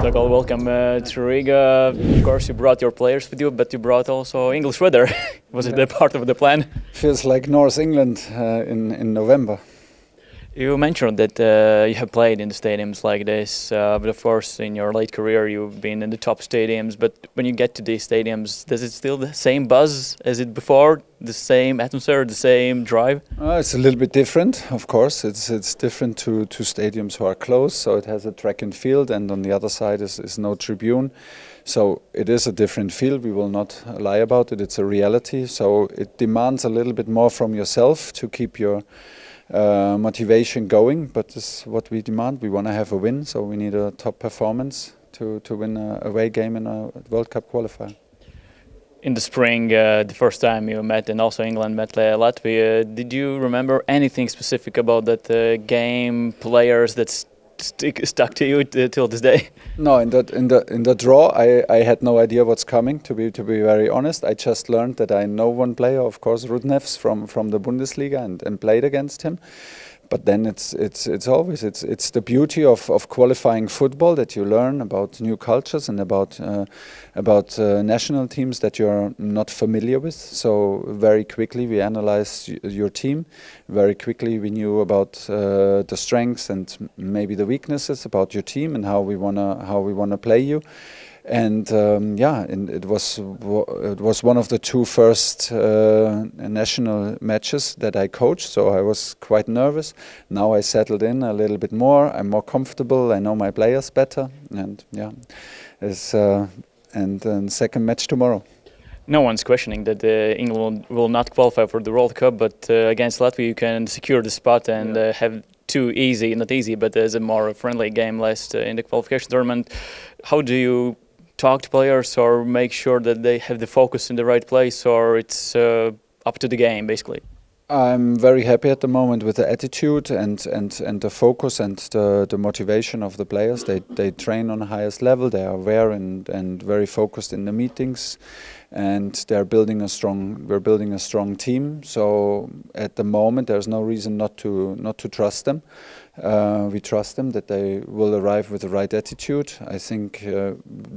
Tuchel, welcome to Riga. Of course, you brought your players with you, but you brought also English weather. Was it a part of the plan? Feels like North England in November. You mentioned that you have played in the stadiums like this, but of course in your late career you've been in the top stadiums. But when you get to these stadiums, does it still the same buzz as it before? The same atmosphere, the same drive? It's a little bit different, of course. It's different to stadiums who are close, so it has a track and field, and on the other side is no tribune. So it is a different field, we will not lie about it, it's a reality. So it demands a little bit more from yourself to keep your motivation going, but this is what we demand. We want to have a win, so we need a top performance to win an away game in a World Cup qualifier. In the spring, the first time you met, and also England met Latvia, did you remember anything specific about that game, players that stuck to you till this day? No, in the draw, I had no idea what's coming. To be very honest, I just learned that I know one player, of course, Rudnevs from the Bundesliga, and played against him. But then it's always the beauty of qualifying football, that you learn about new cultures and about national teams that you're not familiar with. So very quickly we analyzed your team. Very quickly we knew about the strengths and maybe the weaknesses about your team and how we wanna play you. And and it was one of the two first national matches that I coached, so I was quite nervous. Now I settled in a little bit more. I'm more comfortable. I know my players better, and and second match tomorrow. No one's questioning that England will not qualify for the World Cup, but against Latvia you can secure the spot and have two easy, not easy, but as a more friendly game last in the qualification tournament. How do you talk to players or make sure that they have the focus in the right place, or it's up to the game basically? I'm very happy at the moment with the attitude and the focus and the motivation of the players. They train on the highest level. They are aware and very focused in the meetings, and they're building a strong. We're building a strong team. So at the moment, there's no reason not to trust them. We trust them that they will arrive with the right attitude. I think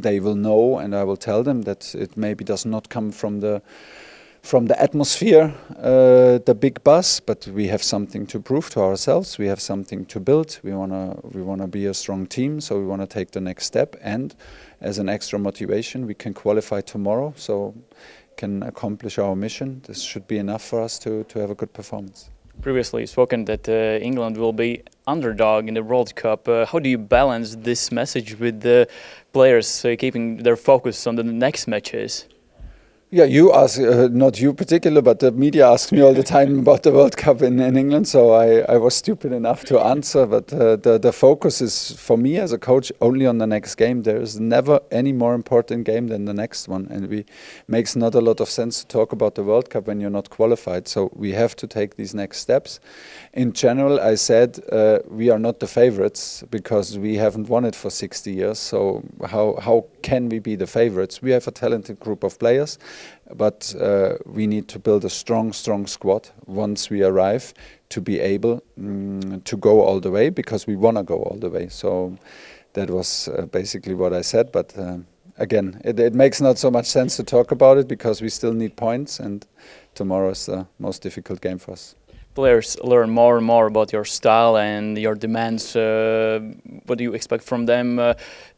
they will know, and I will tell them that it maybe does not come from the atmosphere, the big buzz, but we have something to prove to ourselves. We have something to build. We wanna be a strong team, so we wanna take the next step. And as an extra motivation, we can qualify tomorrow, so can accomplish our mission. This should be enough for us to have a good performance. Previously spoken that England will be underdog in the World Cup. How do you balance this message with the players keeping their focus on the next matches? Yeah, you ask, not you particular, but the media asks me all the time about the World Cup in England, so I was stupid enough to answer, but the focus is, for me as a coach, only on the next game. There is never any more important game than the next one, and it makes not a lot of sense to talk about the World Cup when you're not qualified, so we have to take these next steps. In general, I said we are not the favorites because we haven't won it for 60 years, so how can we be the favorites? We have a talented group of players, but we need to build a strong squad once we arrive to be able to go all the way, because we want to go all the way. So that was basically what I said, but again, it makes not so much sense to talk about it because we still need points, and tomorrow is the most difficult game for us. Players learn more and more about your style and your demands. What do you expect from them?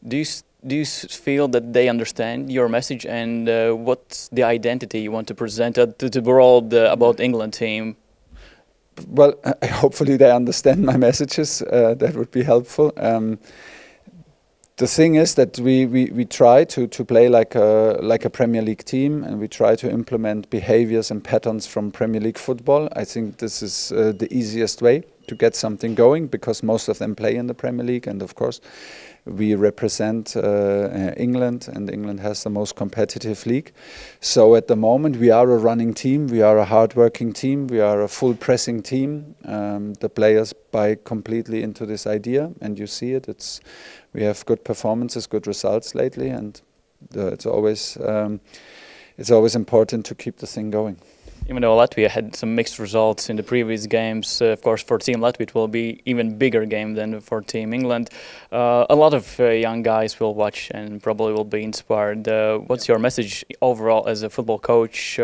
Do you feel that they understand your message, and what's the identity you want to present to the world about England team? Well, hopefully they understand my messages. That would be helpful. The thing is that we try to play like a Premier League team, and we try to implement behaviors and patterns from Premier League football. I think this is the easiest way to get something going, because most of them play in the Premier League, and of course we represent England, and England has the most competitive league. So at the moment we are a running team, we are a hard-working team, we are a full pressing team. The players buy completely into this idea, and you see it. We have good performances, good results lately, and it's always important to keep the thing going. Even though Latvia had some mixed results in the previous games, of course for Team Latvia it will be even bigger game than for Team England. A lot of young guys will watch and probably will be inspired. What's your message overall as a football coach,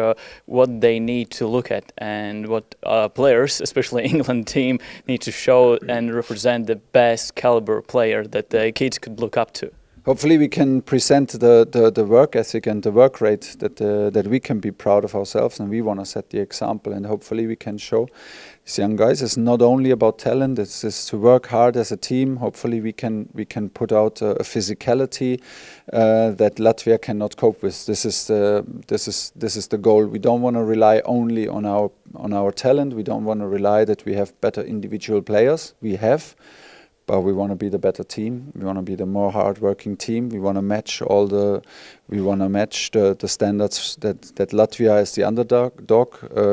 what they need to look at and what players, especially England team, need to show and represent the best caliber player that the kids could look up to? Hopefully we can present the work ethic and the work rate that we can be proud of ourselves, and we want to set the example, and hopefully we can show these young guys it's not only about talent, it's to work hard as a team. Hopefully we can put out a physicality that Latvia cannot cope with. This is the goal. We don't want to rely only on our talent. We don't want to rely that we have better individual players. We have. But we want to be the better team. We want to be the more hard-working team. We want to match the standards that Latvia as the underdog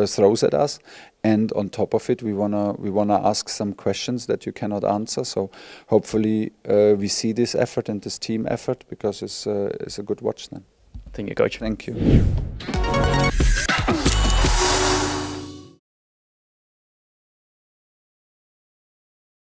throws at us. And on top of it, we wanna ask some questions that you cannot answer. So hopefully we see this effort and this team effort, because it's a good watch then. Thank you, Coach. Thank you.